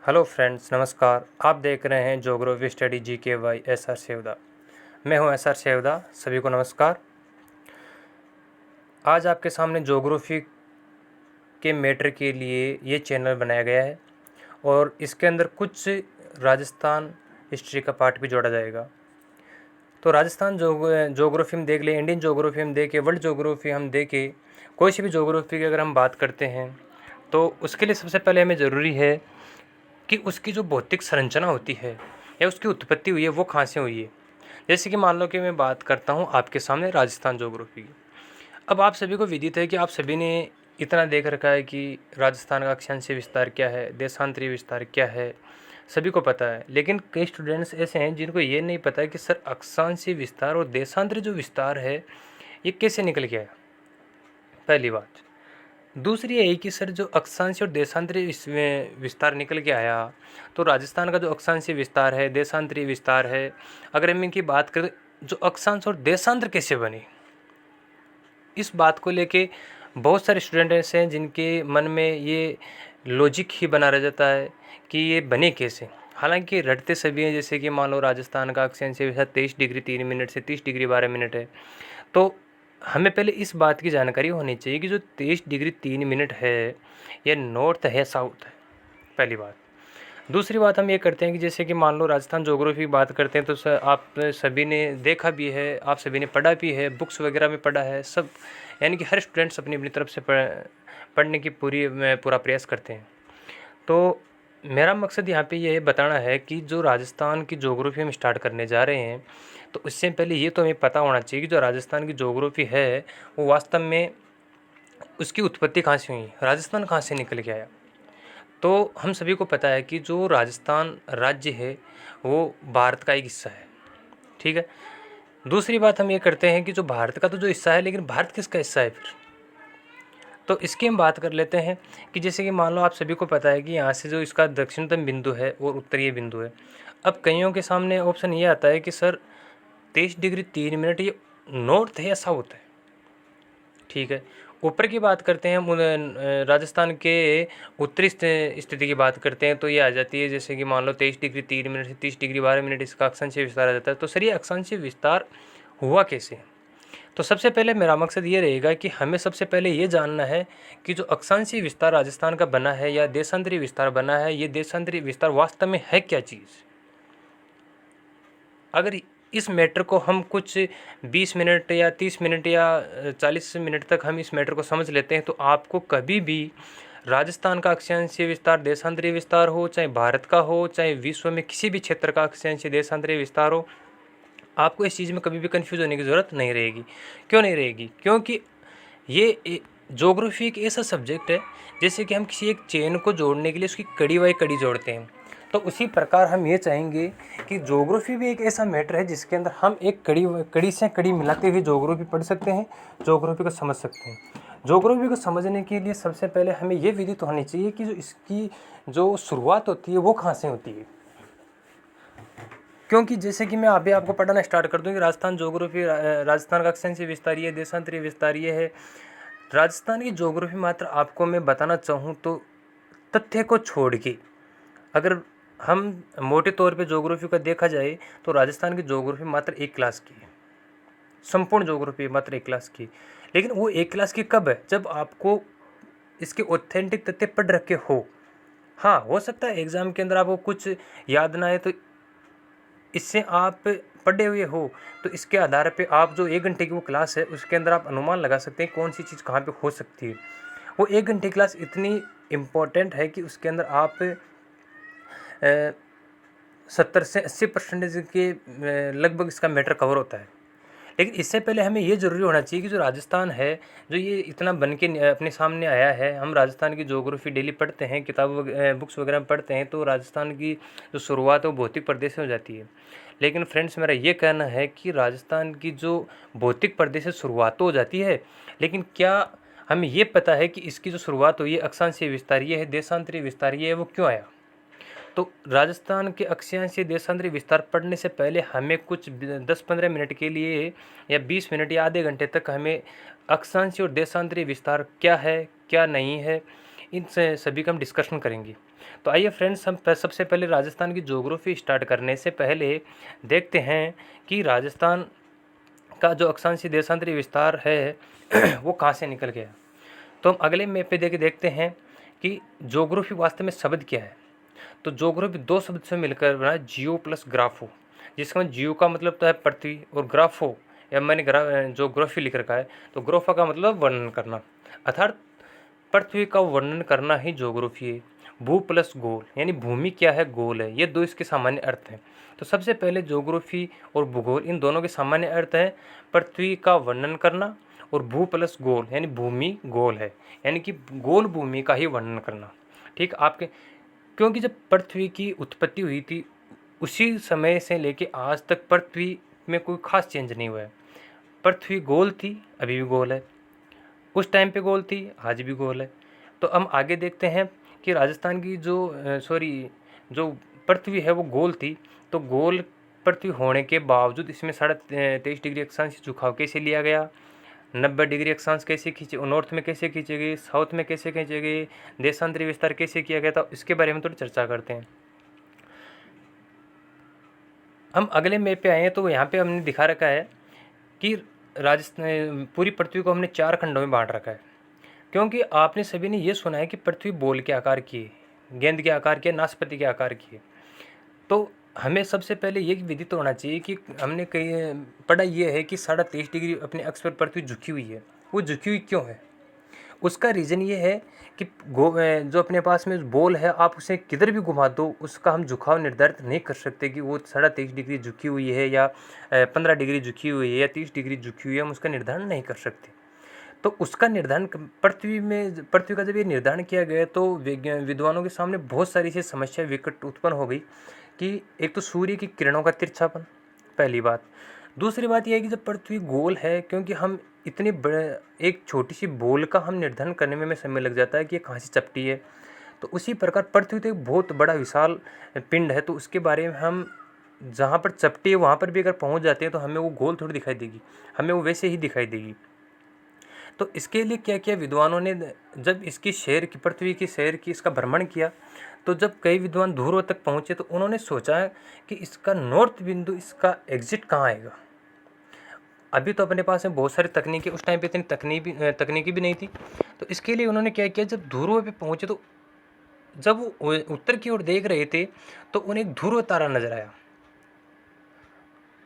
Hello friends, नमस्कार। आप देख रहे हैं geography study GK by SR Sevda. मैं हूं एसआर सेवदा। सभी को नमस्कार। आज आपके सामने ज्योग्राफी के मैटर के लिए ये चैनल बनाया गया है और इसके अंदर कुछ राजस्थान हिस्ट्री का पार्ट भी जोड़ा जाएगा। तो राजस्थान ज्योग्राफी हम देख लें, इंडियन ज्योग्राफी हम देखें, वर्ल्ड ज्योग्राफी हम देखें, कोई सी भी ज्योग्राफी की अगर हम बात करते हैं तो उसके लिए सबसे पहले हमें ज़रूरी है कि उसकी जो भौतिक संरचना होती है या उसकी उत्पत्ति हुई है वो कहाँ से हुई है। जैसे कि मान लो कि मैं बात करता हूँ आपके सामने राजस्थान ज्योग्राफी की। अब आप सभी को विदित है कि आप सभी ने इतना देख रखा है कि राजस्थान का अक्षांशीय विस्तार क्या है, देशांतरीय विस्तार क्या है, सभी को पता है। लेकिन कई स्टूडेंट्स ऐसे हैं जिनको ये नहीं पता है कि सर अक्षांशीय विस्तार और देशांतरीय जो विस्तार है ये कैसे निकल के आया, पहली बात। दूसरी यही कि सर जो अक्षांशीय और देशांतरीय इसमें विस्तार निकल के आया, तो राजस्थान का जो अक्षांशीय विस्तार है, देशांतरीय विस्तार है, अगर हम इनकी बात करें जो अक्षांश और देशांतर कैसे बने, इस बात को लेके बहुत सारे स्टूडेंट ऐसे हैं जिनके मन में ये लॉजिक ही बना रह जाता है कि ये बने कैसे। हालांकि रटते सभी हैं। जैसे कि मान लो राजस्थान का अक्षांशीय विस्तार 23 डिग्री 3 मिनट से 30 डिग्री 12 मिनट है, तो हमें पहले इस बात की जानकारी होनी चाहिए कि जो 23 डिग्री 3 मिनट है ये नॉर्थ है साउथ है, पहली बात। दूसरी बात हम ये करते हैं कि जैसे कि मान लो राजस्थान ज्योग्राफी की बात करते हैं तो आप सभी ने देखा भी है, आप सभी ने पढ़ा भी है, बुक्स वगैरह में पढ़ा है सब, यानी कि हर स्टूडेंट्स अपनी अपनी तरफ से पढ़ने की पूरा प्रयास करते हैं। तो मेरा मकसद यहाँ पे ये बताना है कि जो राजस्थान की ज्योग्राफी हम स्टार्ट करने जा रहे हैं तो उससे पहले ये तो हमें पता होना चाहिए कि जो राजस्थान की ज्योग्राफी है वो वास्तव में उसकी उत्पत्ति कहाँ से हुई, राजस्थान कहाँ से निकल के आया। तो हम सभी को पता है कि जो राजस्थान राज्य है वो भारत का एक हिस्सा है, ठीक है। दूसरी बात हम ये करते हैं कि जो भारत का तो जो हिस्सा है, लेकिन भारत किसका हिस्सा है फिर, तो इसकी हम बात कर लेते हैं कि जैसे कि मान लो आप सभी को पता है कि यहाँ से जो इसका दक्षिणतम बिंदु है और उत्तरीय बिंदु है। अब कईयों के सामने ऑप्शन ये आता है कि सर 23 डिग्री 3 मिनट ये नॉर्थ है या साउथ है, ठीक है। ऊपर की बात करते हैं हम राजस्थान के उत्तरी स्थिति की बात करते हैं तो ये आ जाती है जैसे कि मान लो 23 डिग्री 3 मिनट से 30 डिग्री 12 मिनट इसका अक्षांशीय विस्तार आ जाता है। तो सर ये अक्षांशीय विस्तार हुआ कैसे। तो सबसे पहले मेरा मकसद ये रहेगा कि हमें सबसे पहले ये जानना है कि जो अक्षांशीय विस्तार राजस्थान का बना है या देशांतरीय विस्तार बना है, ये देशांतरीय विस्तार वास्तव में है क्या चीज़। अगर इस मैटर को हम कुछ 20 मिनट या 30 मिनट या 40 मिनट तक हम इस मैटर को समझ लेते हैं तो आपको कभी भी राजस्थान का अक्षांशीय विस्तार देशांतरीय विस्तार हो, चाहे भारत का हो, चाहे विश्व में किसी भी क्षेत्र का अक्षांशीय देशांतरीय विस्तार हो, आपको इस चीज़ में कभी भी कंफ्यूज होने की ज़रूरत नहीं रहेगी। क्यों नहीं रहेगी, क्योंकि ये ज्योग्राफी एक ऐसा सब्जेक्ट है जैसे कि हम किसी एक चेन को जोड़ने के लिए उसकी कड़ी बाई कड़ी जोड़ते हैं, तो उसी प्रकार हम ये चाहेंगे कि ज्योग्राफी भी एक ऐसा मैटर है जिसके अंदर हम एक कड़ी से कड़ी मिलाते हुए ज्योग्राफी पढ़ सकते हैं, ज्योग्राफी को समझ सकते हैं। ज्योग्राफी को समझने के लिए सबसे पहले हमें ये विदित होनी चाहिए कि जो इसकी जो शुरुआत होती है वो कहाँ से होती है। क्योंकि जैसे कि मैं अभी आपको पढ़ाना स्टार्ट कर दूँ कि राजस्थान ज्योग्राफी राजस्थान का अक्षांशीय विस्तारीय देशांतरीय विस्तारीय है। राजस्थान की ज्योग्राफी मात्र आपको मैं बताना चाहूँ तो तथ्य को छोड़ के अगर हम मोटे तौर पे ज्योग्राफी का देखा जाए तो राजस्थान की ज्योग्राफी मात्र एक क्लास की है, संपूर्ण ज्योग्राफी मात्र एक क्लास की। लेकिन वो एक क्लास की कब है, जब आपको इसके ऑथेंटिक तथ्य पढ़ रखे हो। हाँ, हो सकता है एग्ज़ाम के अंदर आपको कुछ याद ना आए तो इससे आप पढ़े हुए हो तो इसके आधार पे आप जो 1 घंटे की वो क्लास है उसके अंदर आप अनुमान लगा सकते हैं कौन सी चीज़ कहाँ पे हो सकती है। वो 1 घंटे क्लास इतनी इम्पोर्टेंट है कि उसके अंदर आप 70 से 80% के लगभग इसका मैटर कवर होता है। लेकिन इससे पहले हमें ये ज़रूरी होना चाहिए कि जो राजस्थान है, जो ये इतना बन के अपने सामने आया है, हम राजस्थान की ज्योग्राफी डेली पढ़ते हैं, बुक्स वगैरह में पढ़ते हैं, तो राजस्थान की जो शुरुआत है वो भौतिक प्रदेश से हो जाती है। लेकिन फ्रेंड्स मेरा ये कहना है कि राजस्थान की जो भौतिक प्रदेश से शुरुआत तो हो जाती है, लेकिन क्या हमें ये पता है कि इसकी जो शुरुआत हुई है अक्षांशीय विस्तारीय है, देशांतरीय विस्तारीय है, वो क्यों आया। तो राजस्थान के अक्षांशीय देशांतरीय विस्तार पढ़ने से पहले हमें कुछ 10-15 मिनट के लिए या 20 मिनट या आधे घंटे तक हमें अक्षांशीय और देशांतरीय विस्तार क्या है क्या नहीं है इन सभी का हम डिस्कशन करेंगे। तो आइए फ्रेंड्स, हम सबसे पहले राजस्थान की ज्योग्राफी स्टार्ट करने से पहले देखते हैं कि राजस्थान का जो अक्षांशीय देशांतरी विस्तार है वो कहाँ से निकल गया। तो हम अगले मैप पे देखते हैं कि ज्योग्राफी वास्तव में शब्द क्या है। तो ज्योग्राफी दो शब्द से मिलकर बना है, जियो प्लस ग्राफो, जिसका जियो का मतलब तो है पृथ्वी और ग्राफो या मैंने ज्योग्राफी लिख रखा है तो ग्राफा का मतलब वर्णन करना, अर्थात पृथ्वी का वर्णन करना ही ज्योग्राफी है। भू प्लस गोल यानी भूमि क्या है, गोल है, ये दो इसके सामान्य अर्थ हैं। तो सबसे पहले ज्योग्राफी और भूगोल इन दोनों के सामान्य अर्थ हैं पृथ्वी का वर्णन करना और भू प्लस गोल यानी भूमि गोल है, यानी कि गोल भूमि का ही वर्णन करना। ठीक आपके, क्योंकि जब पृथ्वी की उत्पत्ति हुई थी उसी समय से लेके आज तक पृथ्वी में कोई खास चेंज नहीं हुआ है। पृथ्वी गोल थी, अभी भी गोल है, उस टाइम पे गोल थी, आज भी गोल है। तो हम आगे देखते हैं कि राजस्थान की जो पृथ्वी है वो गोल थी। तो गोल पृथ्वी होने के बावजूद इसमें 23.5 डिग्री अक्षांश झुकाव कैसे लिया गया, 90 डिग्री अक्षांश कैसे खींचे, नॉर्थ में कैसे खींचे गए, साउथ में कैसे खींचे गए, देशांतरी विस्तार कैसे किया गया था, इसके बारे में थोड़ी चर्चा करते हैं। हम अगले मैप पे आए हैं तो यहाँ पे हमने दिखा रखा है कि राजस्थान पूरी पृथ्वी को हमने 4 खंडों में बांट रखा है, क्योंकि आपने सभी ने ये सुना है कि पृथ्वी बॉल के आकार की है, गेंद के आकार की है, नाशपाती के आकार की है। तो हमें सबसे पहले ये विदित होना चाहिए कि हमने कहीं पढ़ा ये है कि 23.5 डिग्री अपने अक्ष पर पृथ्वी झुकी हुई है। वो झुकी हुई क्यों है, उसका रीज़न ये है कि जो अपने पास में बॉल है आप उसे किधर भी घुमा दो उसका हम झुकाव निर्धारित नहीं कर सकते कि वो 23.5 डिग्री झुकी हुई है या 15 डिग्री झुकी हुई है या 30 डिग्री झुकी हुई है, हम उसका निर्धारण नहीं कर सकते। तो उसका निर्धारण पृथ्वी का जब ये निर्धारण किया गया तो विद्वानों के सामने बहुत सारी सी समस्या विकट उत्पन्न हो गई कि एक तो सूर्य की किरणों का तिरछापन, पहली बात। दूसरी बात यह है कि जब पृथ्वी गोल है, क्योंकि हम इतने बड़े एक छोटी सी बॉल का हम निर्धारण करने में हमें समय लग जाता है कि ये कहाँ से चपटी है। तो उसी प्रकार पृथ्वी तो एक बहुत बड़ा विशाल पिंड है, तो उसके बारे में हम जहाँ पर चपटी है वहाँ पर भी अगर पहुँच जाते हैं तो हमें वो गोल थोड़ी दिखाई देगी, हमें वो वैसे ही दिखाई देगी। तो इसके लिए क्या किया विद्वानों ने, जब इसकी शहर की पृथ्वी की शहर की इसका भ्रमण किया तो जब कई विद्वान ध्रुव तक पहुँचे तो उन्होंने सोचा कि इसका नॉर्थ बिंदु, इसका एग्जिट कहाँ आएगा। अभी तो अपने पास में बहुत सारी तकनीकी, उस टाइम पे इतनी तकनीकी भी नहीं थी। तो इसके लिए उन्होंने क्या किया, जब ध्रुव पे पहुँचे तो जब वो उत्तर की ओर देख रहे थे तो उन्हें एक ध्रुव तारा नजर आया।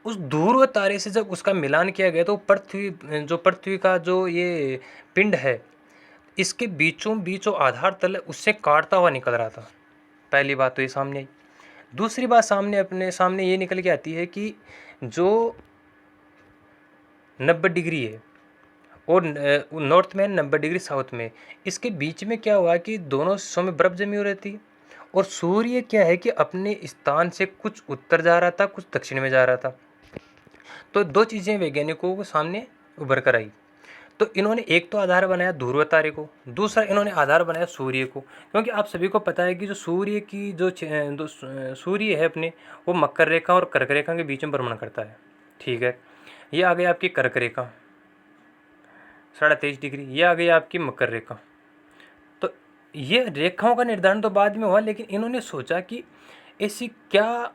उस ध्रुव तारे से जब उसका मिलान किया गया तो पृथ्वी का जो ये पिंड है इसके बीचों बीचों आधार तल उससे काटता हुआ निकल रहा था। पहली बात तो ये सामने आई। दूसरी बात अपने सामने ये निकल के आती है कि जो 90 डिग्री है और नॉर्थ में 90 डिग्री साउथ में, इसके बीच में क्या हुआ कि दोनों हिस्सों में बर्फ जमी हो रही थी और सूर्य क्या है कि अपने स्थान से कुछ उत्तर जा रहा था, कुछ दक्षिण में जा रहा था। तो दो चीज़ें वैज्ञानिकों को सामने उभर कर आई। तो इन्होंने एक तो आधार बनाया ध्रुव तारे को, दूसरा इन्होंने आधार बनाया सूर्य को, क्योंकि आप सभी को पता है कि जो सूर्य की सूर्य है अपने, वो मकर रेखा और कर्क रेखा के बीच में भ्रमण करता है। ठीक है, ये आ गई आपकी कर्क रेखा 23.5 डिग्री, ये आ गई आपकी मकर रेखा। तो ये रेखाओं का निर्धारण तो बाद में हुआ, लेकिन इन्होंने सोचा कि ऐसी क्या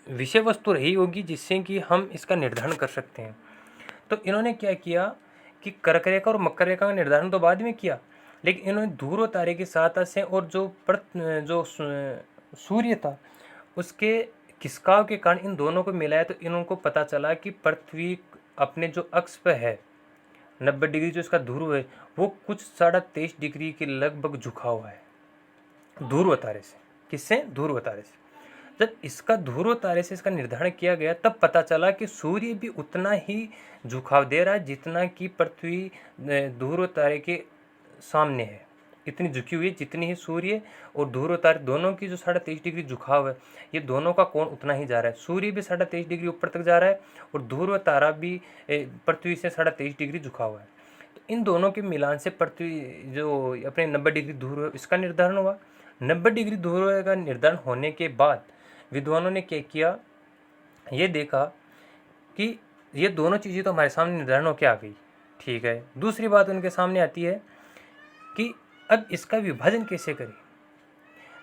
विषय वस्तु रही होगी जिससे कि हम इसका निर्धारण कर सकते हैं। तो इन्होंने क्या किया कि कर्क रेखा और मकर रेखा का निर्धारण तो बाद में किया, लेकिन इन्होंने ध्रुव तारे के साथ से और जो सूर्य था उसके खिसकाव के कारण इन दोनों को मिलाया तो इनको पता चला कि पृथ्वी अपने जो अक्ष पर है 90 डिग्री, जो इसका ध्रुव है वो कुछ 23.5 डिग्री के लगभग झुका हुआ है ध्रुव तारे से। किससे? ध्रुव तारे से। जब इसका ध्रुव तारे से इसका निर्धारण किया गया तब पता चला कि सूर्य भी उतना ही झुकाव दे रहा है जितना कि पृथ्वी ध्रुव तारे के सामने है, इतनी झुकी हुई है जितनी ही सूर्य और ध्रुव तारे दोनों की जो 23.5 डिग्री झुकाव है, ये दोनों का कोण उतना ही जा रहा है। सूर्य भी 23.5 डिग्री ऊपर तक जा रहा है और ध्रुव तारा भी पृथ्वी से 23.5 डिग्री झुका हुआ है। तो इन दोनों के मिलान से पृथ्वी जो अपने 90 डिग्री ध्रुव इसका निर्धारण हुआ। 90 डिग्री ध्रुव का निर्धारण होने के बाद विद्वानों ने क्या किया, ये देखा कि ये दोनों चीज़ें तो हमारे सामने निर्धारण होकर आ गई। ठीक है, दूसरी बात उनके सामने आती है कि अब इसका विभाजन कैसे करें?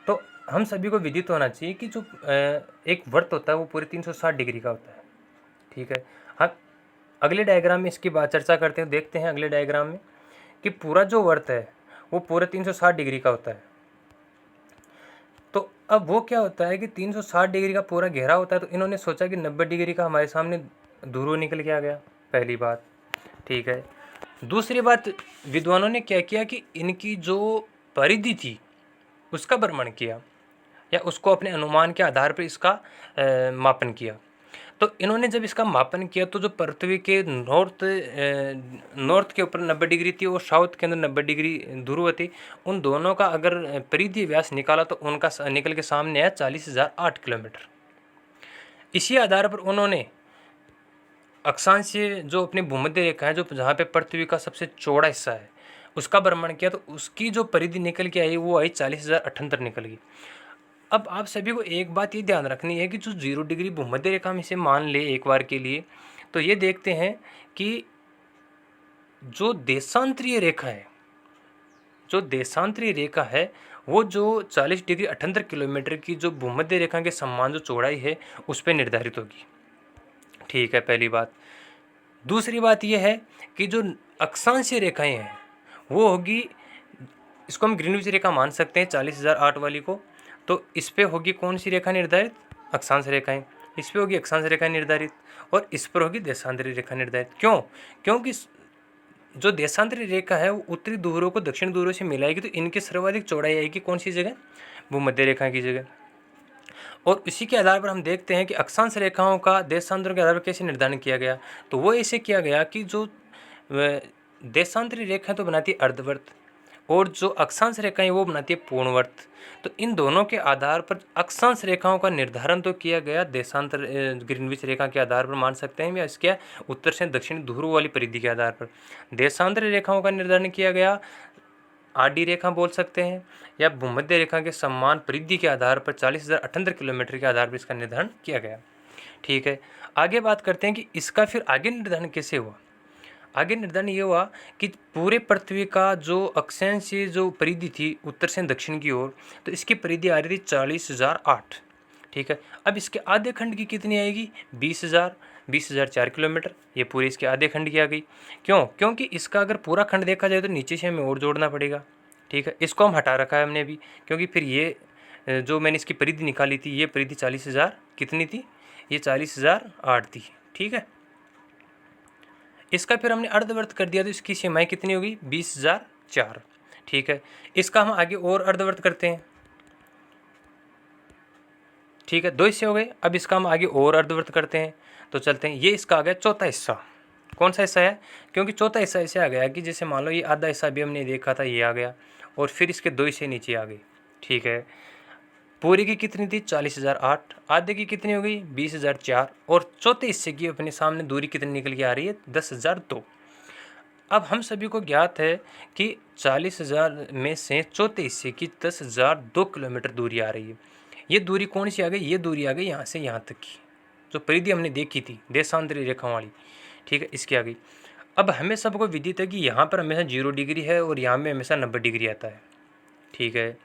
तो हम सभी को विदित होना चाहिए कि जो एक वृत्त होता है वो पूरे 360 डिग्री का होता है। ठीक है, हम अगले डायग्राम में इसकी बात चर्चा करते हैं। देखते हैं अगले डायग्राम में कि पूरा जो वृत्त है वो पूरे 360 डिग्री का होता है। तो अब वो क्या होता है कि 360 डिग्री का पूरा घेरा होता है, तो इन्होंने सोचा कि 90 डिग्री का हमारे सामने ध्रुव निकल के आ गया, पहली बात। ठीक है, दूसरी बात, विद्वानों ने क्या किया कि इनकी जो परिधि थी उसका भ्रमण किया, या उसको अपने अनुमान के आधार पर इसका मापन किया। तो इन्होंने जब इसका मापन किया तो जो पृथ्वी के नॉर्थ के ऊपर 90 डिग्री थी और साउथ के अंदर 90 डिग्री ध्रुव थी, उन दोनों का अगर परिधि व्यास निकाला तो उनका निकल के सामने आया 40,008 किलोमीटर। इसी आधार पर उन्होंने अक्षांशीय जो अपनी भूमध्य रेखा है, जो जहाँ पे पृथ्वी का सबसे चौड़ा हिस्सा है, उसका भ्रमण किया, तो उसकी जो परिधि निकल के आई वो आई 40,078 निकल गई। अब आप सभी को एक बात ये ध्यान रखनी है कि जो 0 डिग्री भूमध्य रेखा हम इसे मान ले एक बार के लिए, तो ये देखते हैं कि जो देशांतरीय रेखा है, जो देशांतरीय रेखा है वो जो 40 डिग्री 78 किलोमीटर की जो भूमध्य रेखा के समान जो चौड़ाई है उस पर निर्धारित होगी। ठीक है, पहली बात। दूसरी बात यह है कि जो अक्षांशीय रेखाएं हैं वो होगी, इसको हम ग्रीनविच रेखा मान सकते हैं 40,008 वाली को। तो इस पे होगी कौन सी रेखा निर्धारित? अक्षांश रेखाएं। इस पे होगी अक्षांश रेखा निर्धारित और इस पर होगी देशांतरी रेखा निर्धारित। क्यों? क्योंकि जो देशांतरी रेखा है वो उत्तरी ध्रुवों को दक्षिण ध्रुवों से मिलाएगी, तो इनकी सर्वाधिक चौड़ाई आएगी कौन सी जगह? भूमध्य रेखा की जगह। और इसी के आधार पर हम देखते हैं कि अक्षांश रेखाओं का देशांतरों के आधार पर कैसे निर्धारण किया गया। तो वो ऐसे किया गया कि जो देशांतरी रेखा तो बनाती है अर्धवृत्त और जो अक्षांश रेखाएं वो बनाती है पूर्णवर्त। तो इन दोनों के आधार पर अक्षांश रेखाओं का निर्धारण तो किया गया देशांतर ग्रीनविच रेखा के आधार पर मान सकते हैं, या इसके उत्तर से दक्षिण ध्रुव वाली परिधि के आधार पर। देशांतर रेखाओं का निर्धारण किया गया आडी रेखा बोल सकते हैं, या भूमध्य रेखा के समान परिधि के आधार पर 40,078 किलोमीटर के आधार पर इसका निर्धारण किया गया। ठीक है, आगे बात करते हैं कि इसका फिर आगे निर्धारण कैसे हुआ। आगे निर्धारण ये हुआ कि पूरे पृथ्वी का जो अक्षांशीय जो परिधि थी उत्तर से दक्षिण की ओर, तो इसकी परिधि आ रही थी 40,008। ठीक है, अब इसके आधे खंड की कितनी आएगी? 20,004 किलोमीटर। ये पूरी इसके आधे खंड की आ गई। क्यों? क्योंकि इसका अगर पूरा खंड देखा जाए तो नीचे से हमें और जोड़ना पड़ेगा। ठीक है, इसको हम हटा रखा है हमने भी, क्योंकि फिर ये जो मैंने इसकी परिधि निकाली थी, ये परिधि 40,000 कितनी थी? ये 40,008 थी। ठीक है, इसका फिर हमने अर्धवर्त कर दिया, तो इसकी सीमाएं कितनी होगी? 20,004। ठीक है, इसका हम आगे और अर्धवर्त करते हैं। ठीक है, 2 हिस्से हो गए। अब इसका हम आगे और अर्धवर्त करते हैं, तो चलते हैं। ये इसका आ गया चौथा हिस्सा। कौन सा हिस्सा है? क्योंकि चौथा हिस्सा ऐसे आ गया कि जैसे मान लो ये आधा हिस्सा भी हमने देखा था, ये आ गया, और फिर इसके 2 हिस्से नीचे आ गए। ठीक है, पूरी की कितनी थी? 40,008। आधे की कितनी हो गई? 20,004। और चौथे हिस्से की अपने सामने दूरी कितनी निकल के आ रही है? 10,002। अब हम सभी को ज्ञात है कि 40,000 में से चौथे हिस्से की 10,002 किलोमीटर दूरी आ रही है। ये दूरी कौन सी आ गई? ये दूरी आ गई यहाँ से यहाँ तक की, जो परिधि हमने देखी थी देशांतरी रेखाओं वाली। ठीक है, इसकी आ गई। अब हमें सबको विदित है कि यहाँ पर हमेशा 0 डिग्री है और यहाँ में हमेशा 90 डिग्री आता है। ठीक है,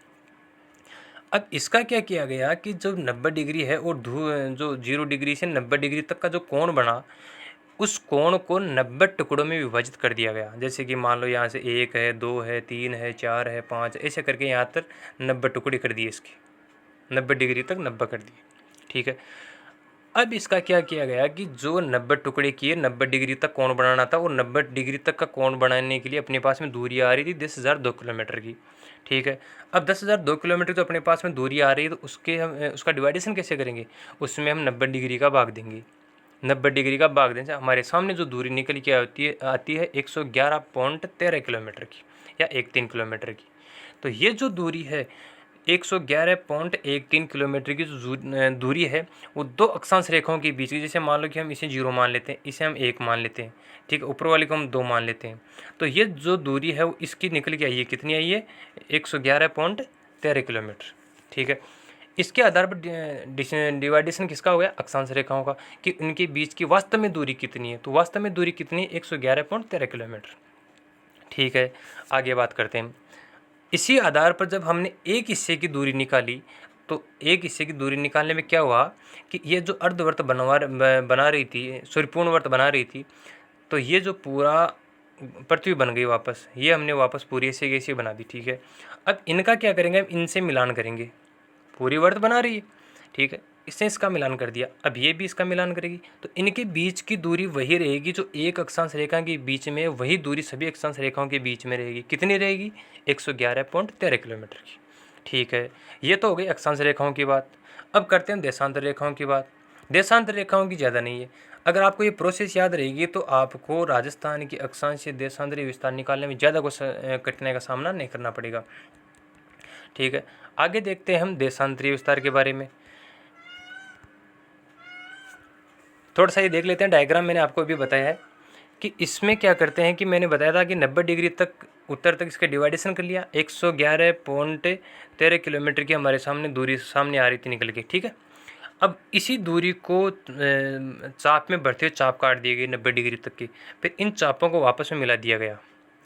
अब इसका क्या किया गया कि जो 90 डिग्री है और जो 0 डिग्री से 90 डिग्री तक का जो कोण बना, उस कोण को 90 टुकड़ों में विभाजित कर दिया गया। जैसे कि मान लो यहाँ से 1 है, 2 है, 3 है, 4 है, 5, ऐसे करके यहाँ तक 90 टुकड़े कर दिए इसके, 90 डिग्री तक 90 कर दिए। ठीक है, अब इसका क्या किया गया कि जो 90 टुकड़े किए, 90 डिग्री तक कोण बनाना था, और 90 डिग्री तक का कोण बनाने के लिए अपने पास में दूरी आ रही थी 10,002 किलोमीटर की। ठीक है, अब 10,002 किलोमीटर जो अपने पास में दूरी आ रही है, तो उसका डिवाइडेशन कैसे करेंगे? उसमें हम 90 डिग्री का भाग देंगे। 90 डिग्री का भाग देने से हमारे सामने जो दूरी निकल के आती है 111.13 किलोमीटर की, या 13 किलोमीटर की। तो ये जो दूरी है 111.13 किलोमीटर की जो दूरी है वो 2 अक्षांश रेखाओं के बीच की, जैसे मान लो कि हम इसे 0 मान लेते हैं, इसे हम 1 मान लेते हैं। ठीक है, ऊपर वाले को हम 2 मान लेते हैं। तो ये जो दूरी है वो इसकी निकल के आई है, कितनी आई है? 111.13 किलोमीटर। ठीक है, इसके आधार पर डिवाइडेशन किसका हो गया? अक्षांश रेखाओं का, कि उनके बीच की वास्तव में दूरी कितनी है। तो वास्तव में दूरी कितनी है? 111.13 किलोमीटर। ठीक है, आगे बात करते हैं। इसी आधार पर जब हमने एक हिस्से की दूरी निकाली, तो एक हिस्से की दूरी निकालने में क्या हुआ कि ये जो अर्धवर्त बना रही थी, सॉरी पूर्णवर्त बना रही थी, तो ये जो पूरा पृथ्वी बन गई वापस, ये हमने वापस पूरी ऐसे कैसे बना दी। ठीक है, अब इनका क्या करेंगे, हम इनसे मिलान करेंगे। पूरी वर्त बना रही है, ठीक है, इसने इसका मिलान कर दिया, अब ये भी इसका मिलान करेगी, तो इनके बीच की दूरी वही रहेगी जो एक अक्षांश रेखा के बीच में, वही दूरी सभी अक्षांश रेखाओं के बीच में रहेगी। कितनी रहेगी, 111.13 किलोमीटर की। ठीक है, ये तो हो गई अक्षांश रेखाओं की बात। अब करते हैं देशांतर रेखाओं की बात। देशांतर रेखाओं की ज़्यादा नहीं है, अगर आपको ये प्रोसेस याद रहेगी तो आपको राजस्थान की अक्षांशीय देशांतरीय विस्तार निकालने में ज़्यादा कुछ कठिनाई का सामना नहीं करना पड़ेगा। ठीक है, आगे देखते हैं हम देशांतरीय विस्तार के बारे में। थोड़ा सा ये देख लेते हैं, डायग्राम मैंने आपको अभी बताया है कि इसमें क्या करते हैं कि मैंने बताया था कि 90 डिग्री तक उत्तर तक इसका डिवाइडेशन कर लिया। 111.13 किलोमीटर की हमारे सामने दूरी सामने आ रही थी निकल के। ठीक है, अब इसी दूरी को चाप में बढ़ते हुए चाप काट दी गई 90 डिग्री तक की, फिर इन चापों को वापस में मिला दिया गया।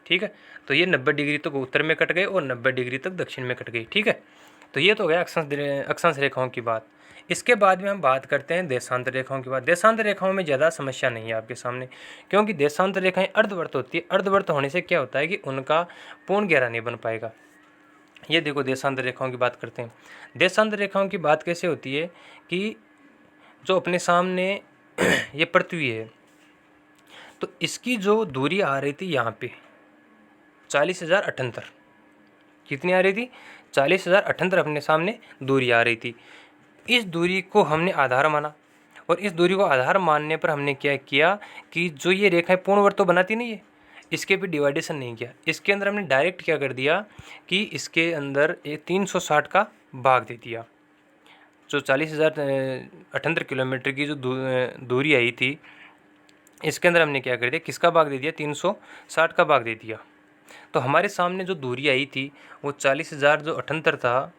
ठीक है, तो ये 90 डिग्री तक उत्तर में कट गए और 90 डिग्री तक दक्षिण में कट गई। ठीक है, तो ये तो हो गया अक्षांश रेखाओं की बात। इसके बाद में हम बात करते हैं देशांतर रेखाओं की बात। देशांतर रेखाओं में ज़्यादा समस्या नहीं है आपके सामने, क्योंकि देशांतर रेखाएं अर्धवर्त होती है। अर्धवर्त होने से क्या होता है कि उनका पूर्ण घेरा नहीं बन पाएगा। ये देखो, देशांतर रेखाओं की बात करते हैं। देशांतर रेखाओं की बात कैसे होती है कि जो अपने सामने ये पृथ्वी है, तो इसकी जो दूरी आ रही थी यहाँ पे 40,078, कितनी आ रही थी, 40,078 अपने सामने दूरी आ रही थी। इस दूरी को हमने आधार माना, और इस दूरी को आधार मानने पर हमने क्या किया कि जो ये रेखाएं पूर्णवर्त तो बनाती नहीं है, इसके भी डिवाइडेशन नहीं किया। इसके अंदर हमने डायरेक्ट क्या कर दिया कि इसके अंदर 360 का भाग दे दिया। जो 40,078 किलोमीटर की जो दूरी आई थी, इसके अंदर हमने क्या कर दिया, किसका भाग दे दिया, 360 का भाग दे दिया। तो हमारे सामने जो दूरी आई थी वो 40,078 था,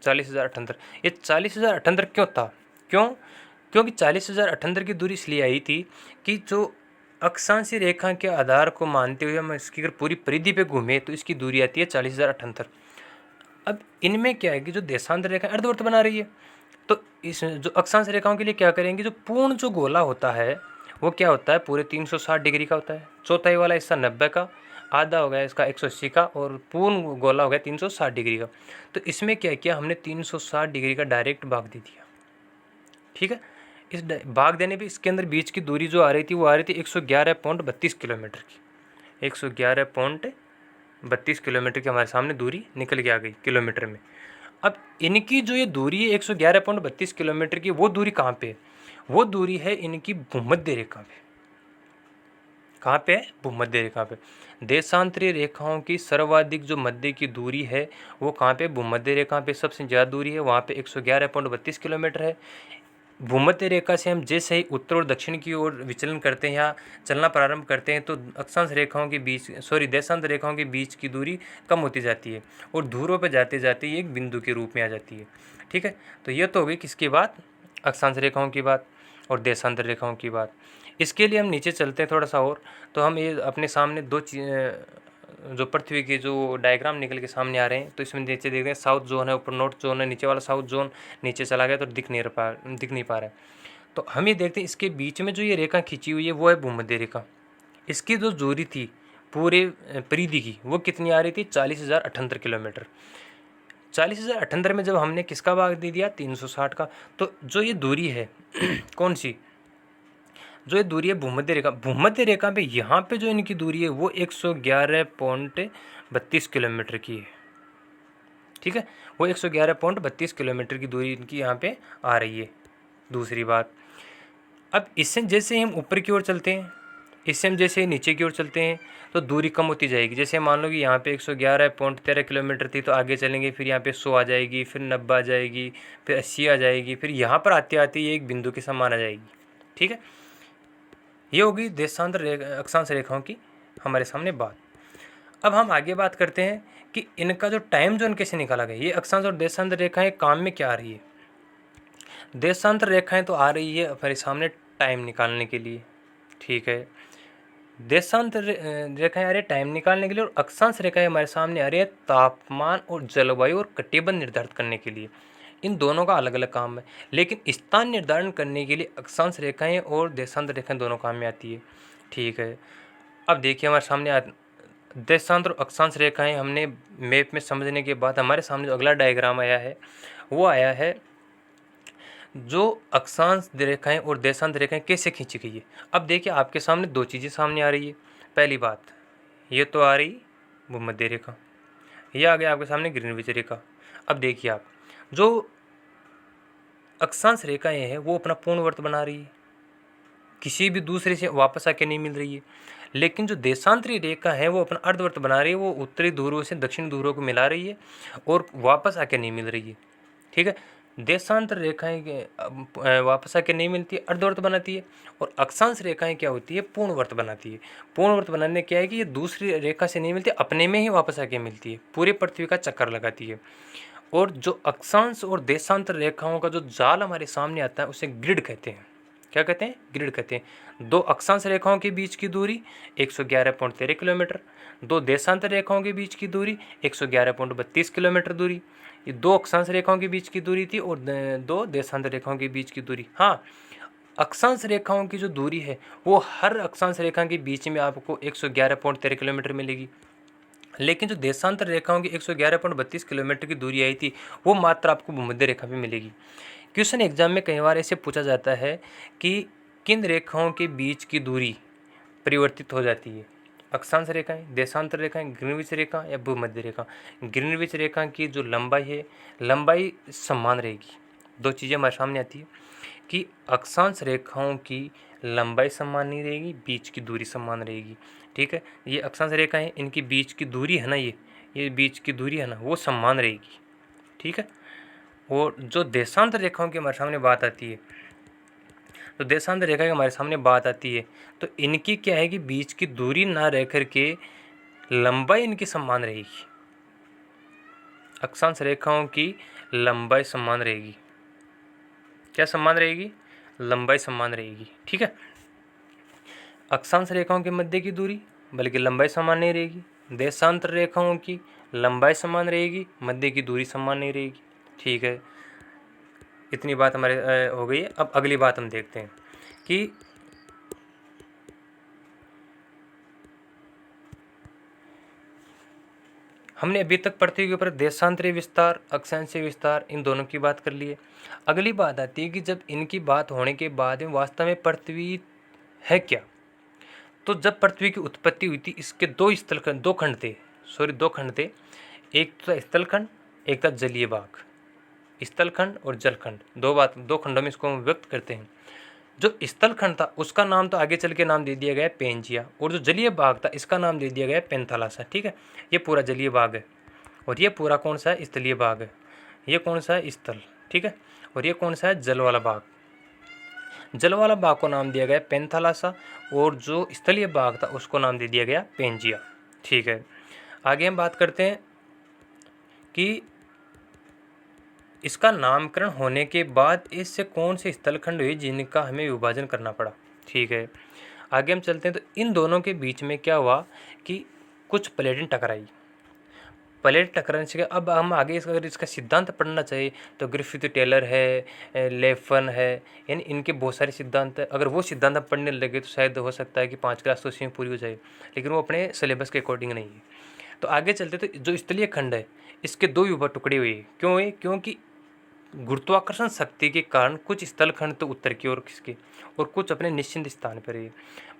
40,078। ये 40,078 क्यों था, क्योंकि 40,078 की दूरी इसलिए आई थी कि जो अक्षांशीय रेखा के आधार को मानते हुए हम इसकी अगर पूरी परिधि पे घूमे तो इसकी दूरी आती है 40,078। अब इनमें क्या है कि जो देशांतर रेखा अर्धवृत्त बना रही है, तो इस जो अक्षांश रेखाओं के लिए क्या करेंगे, जो पूर्ण जो गोला होता है वो क्या होता है, पूरे 360 डिग्री का होता है। चौथाई वाला हिस्सा 90 का, आधा हो गया इसका 180 का, और पूर्ण गोला हो गया 360 डिग्री का। तो इसमें क्या किया हमने, 360 डिग्री का डायरेक्ट भाग दे दिया। ठीक है, इस भाग देने पे इसके अंदर बीच की दूरी जो आ रही थी वो आ रही थी 111.32 किलोमीटर की। 111.32 किलोमीटर की हमारे सामने दूरी निकल के आ गई किलोमीटर में। अब इनकी जो ये दूरी है 111.32 किलोमीटर की, वो दूरी कहाँ पे है, वो दूरी है इनकी भूमध्य रेखा पे। कहाँ पे है, भूमध्य रेखा पे। देशांतरीय रेखाओं की सर्वाधिक जो मध्य की दूरी है वो कहाँ पे, भूमध्य रेखा पे सबसे ज़्यादा दूरी है, वहाँ पे 111.32 किलोमीटर है। भूमध्य रेखा से हम जैसे ही उत्तर और दक्षिण की ओर विचलन करते हैं या चलना प्रारंभ करते हैं, तो अक्षांश रेखाओं के बीच देशांतर रेखाओं के बीच की दूरी कम होती जाती है और ध्रुवों पर जाते जाते ये एक बिंदु के रूप में आ जाती है। ठीक है, तो ये तो हो गई किसकी बात, अक्षांश रेखाओं की बात और देशांतर रेखाओं की बात। इसके लिए हम नीचे चलते हैं थोड़ा सा और, तो हम ये अपने सामने जो पृथ्वी के जो डायग्राम निकल के सामने आ रहे हैं, तो इसमें नीचे देख रहे हैं साउथ जोन है, ऊपर नॉर्थ जोन है, नीचे वाला साउथ जोन नीचे चला गया तो दिख नहीं पा रहा है। तो हम ये देखते हैं इसके बीच में जो ये रेखा खींची हुई है वो है भूमध्य रेखा। इसकी जो दूरी थी पूरे परिधि की वो कितनी आ रही थी, 40,078 किलोमीटर। 40,078 में जब हमने किसका भाग दे दिया, 360 का, तो जो ये दूरी है कौन सी, जो ये दूरी है भूमध्य रेखा पे, यहाँ पे जो इनकी दूरी है वो 111.32 किलोमीटर की है। ठीक है, वो 111.32 किलोमीटर की दूरी इनकी यहाँ पे आ रही है। दूसरी बात, अब इससे जैसे हम ऊपर की ओर चलते हैं, इससे हम जैसे नीचे की ओर चलते हैं तो दूरी कम होती जाएगी। जैसे मान लो कि यहाँ पे 111.13 किलोमीटर थी, तो आगे चलेंगे फिर यहाँ पे 100 आ जाएगी, फिर 90 आ जाएगी, फिर 80 आ जाएगी, फिर यहाँ पर आते आते ये एक बिंदु के समान आ जाएगी। ठीक है, ये होगी देशांतर अक्षांश रेखाओं की हमारे सामने बात। अब हम आगे बात करते हैं कि इनका जो टाइम जोन कैसे निकाला गया। ये अक्षांश और देशांतर रेखाएं काम में क्या आ रही है, देशांतर रेखाएं तो आ रही है हमारे सामने टाइम निकालने के लिए। ठीक है, देशांतर रेखाएं आ रही है टाइम निकालने के लिए, और अक्षांश रेखाएं हमारे सामने आ रही है तापमान और जलवायु और कटिबंध निर्धारित करने के लिए। इन दोनों का अलग अलग काम है, लेकिन स्थान निर्धारण करने के लिए अक्षांश रेखाएं और देशांतर रेखाएं दोनों काम में आती है। ठीक है, अब देखिए हमारे सामने देशांतर और अक्षांश रेखाएं हमने मैप में समझने के बाद हमारे सामने जो अगला डायग्राम आया है वो आया है जो अक्षांश रेखाएं और देशांतर रेखाएं कैसे खींची गई है। अब देखिए आपके सामने दो चीज़ें सामने आ रही है। पहली बात, ये तो आ रही भूमध्य रेखा, ये आ गया आपके सामने ग्रीनविच रेखा। अब देखिए आप, जो अक्षांश रेखाएं हैं वो अपना पूर्णवर्त बना रही है, किसी भी दूसरे से वापस आके नहीं मिल रही है। लेकिन जो देशांतरी रेखा है वो अपना अर्धवर्त बना रही है, वो उत्तरी ध्रुवों से दक्षिणी ध्रुवों को मिला रही है और वापस आके नहीं मिल रही है। ठीक है, देशांतर रेखाएं वापस आके नहीं मिलती है, अर्धवर्त बनाती है, और अक्षांश रेखाएं क्या होती है, पूर्णवर्त बनाती है। पूर्णवर्त बनाने क्या है कि ये दूसरी रेखा से नहीं मिलती, अपने में ही वापस आके मिलती है, पूरे पृथ्वी का चक्कर लगाती है। और जो अक्षांश और देशांतर रेखाओं का जो जाल हमारे सामने आता है उसे ग्रिड कहते हैं। क्या कहते हैं? ग्रिड कहते हैं। दो अक्षांश रेखाओं के बीच की दूरी 111.13 किलोमीटर, दो देशांतर रेखाओं के बीच की दूरी 111.32 किलोमीटर दूरी। ये दो अक्षांश रेखाओं के बीच की दूरी थी और दो देशांतर रेखाओं के बीच की दूरी। हाँ, अक्षांश रेखाओं की जो दूरी है वो हर अक्षांश रेखा के बीच में आपको 111.13 किलोमीटर मिलेगी, लेकिन जो देशांतर रेखाओं की 111.32 किलोमीटर की दूरी आई थी वो मात्र आपको भूमध्य रेखा पे मिलेगी। क्वेश्चन एग्जाम में कई बार ऐसे पूछा जाता है कि किन रेखाओं के बीच की दूरी परिवर्तित हो जाती है, अक्षांश रेखाएं, देशांतर रेखाएं, ग्रीनविच रेखा या भूमध्य रेखा। ग्रीनविच रेखा की जो लंबाई है, लंबाई समान रहेगी। दो चीज़ें हमारे सामने आती है कि अक्षांश रेखाओं की लंबाई समान नहीं रहेगी, बीच की दूरी समान रहेगी। ठीक है, ये अक्षांश रेखा है, इनकी बीच की दूरी है ना, ये बीच की दूरी है ना, वो समान रहेगी। ठीक है, और जो देशांतर रेखाओं की हमारे सामने बात आती है, तो देशांतर रेखा की हमारे सामने बात आती है तो इनकी क्या है कि बीच की दूरी ना रह करके लंबाई इनकी समान रहेगी। अक्षांश रेखाओं की लंबाई समान रहेगी। क्या समान रहेगी? लंबाई समान रहेगी। ठीक है, अक्षांश रेखाओं के मध्य की दूरी बल्कि लंबाई समान नहीं रहेगी, देशांतर रेखाओं की लंबाई समान रहेगी, मध्य की दूरी समान नहीं रहेगी। ठीक है, इतनी बात हमारे हो गई है। अब अगली बात हम देखते हैं कि हमने अभी तक पृथ्वी के ऊपर देशांतरीय विस्तार, अक्षांशीय विस्तार, इन दोनों की बात कर ली है। अगली बात आती है कि जब इनकी बात होने के बाद में वास्तव में पृथ्वी है क्या। तो जब पृथ्वी की उत्पत्ति हुई थी इसके दो खंड थे। एक था स्थलखंड, एक था जलीय भाग। स्थलखंड और जलखंड, दो खंडों में इसको हम व्यक्त करते हैं। जो स्थलखंड था उसका नाम तो आगे चल के नाम दे दिया गया पेंजिया, और जो जलीय भाग था इसका नाम दे दिया गया पेंथालासा। ठीक है, ये पूरा जलीय भाग है और ये पूरा कौन सा है? स्थलीय भाग है। ये कौन सा है? स्थल। ठीक है, और ये कौन सा है? जल वाला भाग। जल वाला भाग को नाम दिया गया पेंथालासा और जो स्थलीय भाग था उसको नाम दे दिया गया पेंजिया। ठीक है, आगे हम बात करते हैं कि इसका नामकरण होने के बाद इससे कौन से स्थलखंड हुए जिनका हमें विभाजन करना पड़ा। ठीक है, आगे हम चलते हैं। तो इन दोनों के बीच में क्या हुआ कि कुछ प्लेटें टकराई। प्लेट टकराने से अब हम आगे अगर इसका सिद्धांत पढ़ना चाहिए तो ग्रिफिथ टेलर है, लेफन है, यानी इनके बहुत सारे सिद्धांत है। अगर वो सिद्धांत हम पढ़ने लगे तो शायद हो सकता है कि 5 क्लास तो उसी में पूरी हो जाए, लेकिन वो अपने सिलेबस के अकॉर्डिंग नहीं है। तो आगे चलते तो जो स्थलीय खंड है इसके दो विभाग टुकड़े हुए। क्यों हुए? क्योंकि गुरुत्वाकर्षण शक्ति के कारण कुछ स्थलखंड तो उत्तर की ओर खिसके और कुछ अपने निश्चित स्थान पर है।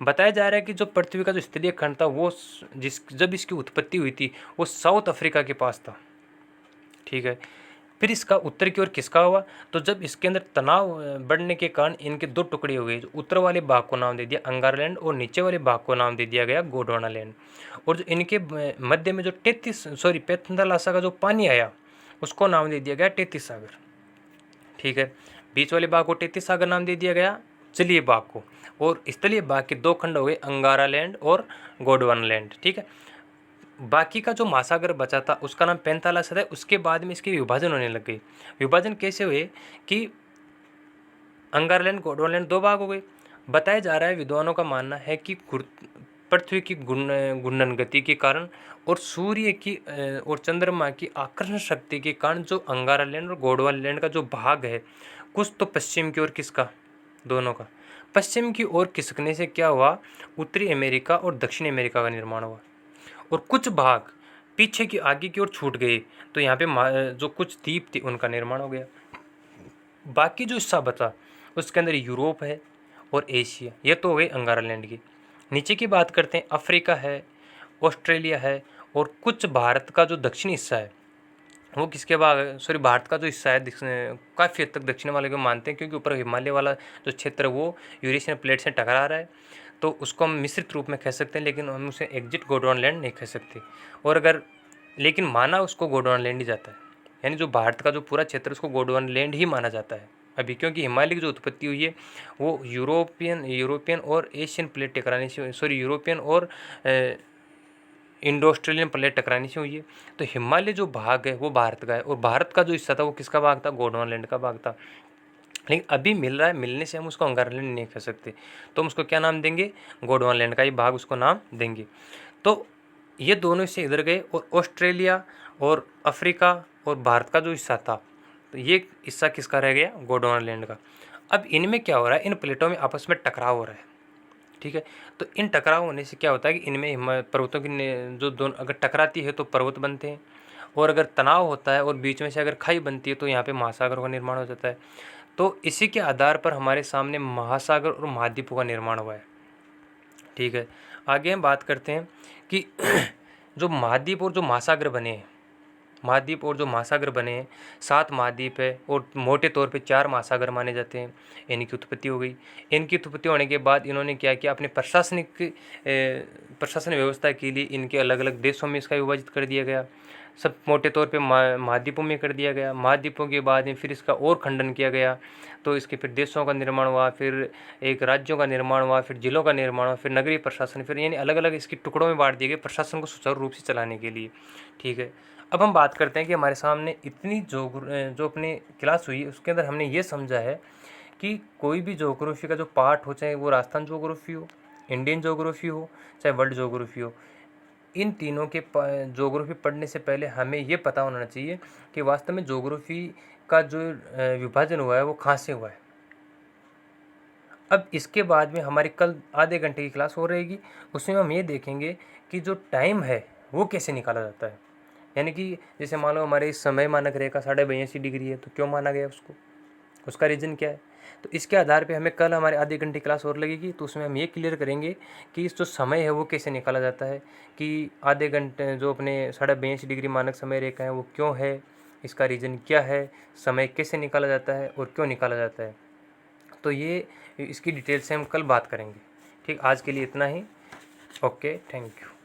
बताया जा रहा है कि जो पृथ्वी का जो स्थलीय खंड था वो जब इसकी उत्पत्ति हुई थी वो साउथ अफ्रीका के पास था। ठीक है, फिर इसका उत्तर की ओर खिसका हुआ, तो जब इसके अंदर तनाव बढ़ने के कारण इनके दो टुकड़े हो गए। जो उत्तर वाले भाग को नाम दे दिया अंगारालैंड और नीचे वाले भाग को नाम दे दिया गया गोंडवानालैंड। और जो इनके मध्य में जो पेंथालासा का जो पानी आया उसको नाम दे दिया गया टेथिस सागर। ठीक है, बीच वाले भाग को टेथिस सागर नाम दे दिया गया जलीय भाग को, और स्थलीय भाग के दो खंड हो गए अंगारालैंड और गोंडवानालैंड। ठीक है, बाकी का जो महासागर बचा था उसका नाम पेंथालासा था। उसके बाद में इसके विभाजन होने लग गए। विभाजन कैसे हुए कि अंगारलैंड गोंडवानालैंड दो भाग हो गए। बताया जा रहा है, विद्वानों का मानना है कि पृथ्वी की घूर्णन गति के कारण और सूर्य की और चंद्रमा की आकर्षण शक्ति के कारण जो अंगारा लैंड और गोंडवाना लैंड का जो भाग है, कुछ तो पश्चिम की ओर किसका, दोनों का, पश्चिम की ओर खिसकने से क्या हुआ, उत्तरी अमेरिका और दक्षिणी अमेरिका का निर्माण हुआ, और कुछ भाग पीछे की आगे की ओर छूट गए, तो यहाँ पे जो कुछ द्वीप थे उनका निर्माण हो गया। बाकी जो हिस्सा बचा उसके अंदर यूरोप है और एशिया, ये तो हो गई अंगारा लैंड की। नीचे की बात करते हैं, अफ्रीका है, ऑस्ट्रेलिया है, और कुछ भारत का जो दक्षिणी हिस्सा है वो किसके भाग, सॉरी भारत का जो हिस्सा है काफ़ी हद तक दक्षिण वाले को मानते हैं, क्योंकि ऊपर हिमालय वाला जो क्षेत्र है वो यूरेशियन प्लेट से टकरा रहा है, तो उसको हम मिश्रित रूप में कह सकते हैं, लेकिन हम उसे एग्जिट गोंडवाना लैंड नहीं कह सकते। और अगर लेकिन माना उसको गोंडवाना लैंड ही जाता है, यानी जो भारत का जो पूरा क्षेत्र है उसको गोंडवाना लैंड ही माना जाता है अभी, क्योंकि हिमालय की जो उत्पत्ति हुई है वो यूरोपियन और एशियन प्लेट टकराने से, सॉरी यूरोपियन और इंडो ऑस्ट्रेलियन प्लेट टकराने से हुई है। तो हिमालय जो भाग है वो भारत का है, और भारत का जो हिस्सा था वो किसका भाग था, गोंडवाना लैंड का भाग था। लेकिन अभी मिल रहा है, मिलने से हम उसको अंगारा लैंड नहीं कह सकते, तो हम उसको क्या नाम देंगे, गोंडवाना लैंड का ही भाग उसको नाम देंगे। तो ये दोनों हिस्से इधर गए, और ऑस्ट्रेलिया और अफ्रीका और भारत का जो हिस्सा था, तो ये हिस्सा किसका रह गया, गोंडवाना लैंड का। अब इनमें क्या हो रहा है, इन प्लेटों में आपस में टकराव हो रहा है, ठीक है। तो इन टकराव होने से क्या होता है कि इनमें पर्वतों की जो दोनों अगर टकराती है तो पर्वत बनते हैं, और अगर तनाव होता है और बीच में से अगर खाई बनती है तो यहाँ पे महासागरों का निर्माण हो जाता है। तो इसी के आधार पर हमारे सामने महासागर और महाद्वीपों का निर्माण हुआ है, ठीक है। आगे हम बात करते हैं कि जो महाद्वीप और जो महासागर बने हैं, महाद्वीप और जो महासागर बने हैं, 7 महाद्वीप है, और मोटे तौर पे 4 महासागर माने जाते हैं, इनकी उत्पत्ति हो गई। इनकी उत्पत्ति होने के बाद इन्होंने क्या किया, अपने प्रशासन व्यवस्था के लिए इनके अलग अलग देशों में इसका विभाजित कर दिया गया। सब मोटे तौर पे महाद्वीपों में कर दिया गया। महाद्वीपों के बाद में फिर इसका और खंडन किया गया, तो इसके फिर देशों का निर्माण हुआ, फिर एक राज्यों का निर्माण हुआ, फिर जिलों का निर्माण हुआ, फिर नगरीय प्रशासन, फिर यानी अलग अलग इसकी टुकड़ों में बांट दिए गए प्रशासन को सुचारू रूप से चलाने के लिए, ठीक है। अब हम बात करते हैं कि हमारे सामने इतनी जो अपनी क्लास हुई उसके अंदर हमने ये समझा है कि कोई भी ज्योग्राफी का जो पार्ट हो, चाहे वो राजस्थान ज्योग्राफी हो, इंडियन ज्योग्राफी हो, चाहे वर्ल्ड ज्योग्राफी हो, इन तीनों के ज्योग्राफी पढ़ने से पहले हमें ये पता होना चाहिए कि वास्तव में ज्योग्राफी का जो विभाजन हुआ है वो कहाँ से हुआ है। अब इसके बाद में हमारी कल आधे घंटे की क्लास हो रहेगी, उसमें हम ये देखेंगे कि जो टाइम है वो कैसे निकाला जाता है। यानी कि जैसे मान लो हमारे इस समय मानक रेखा 82.5 डिग्री है, तो क्यों माना गया उसको, उसका रीज़न क्या है। तो इसके आधार पे हमें कल हमारे आधे घंटे क्लास और लगेगी, तो उसमें हम ये क्लियर करेंगे कि इस जो समय है वो कैसे निकाला जाता है, कि आधे घंटे जो अपने 82.5 डिग्री मानक समय रेखा है वो क्यों है, इसका रीज़न क्या है, समय कैसे निकाला जाता है और क्यों निकाला जाता है। तो ये इसकी डिटेल से हम कल बात करेंगे, ठीक। आज के लिए इतना ही, ओके, थैंक यू।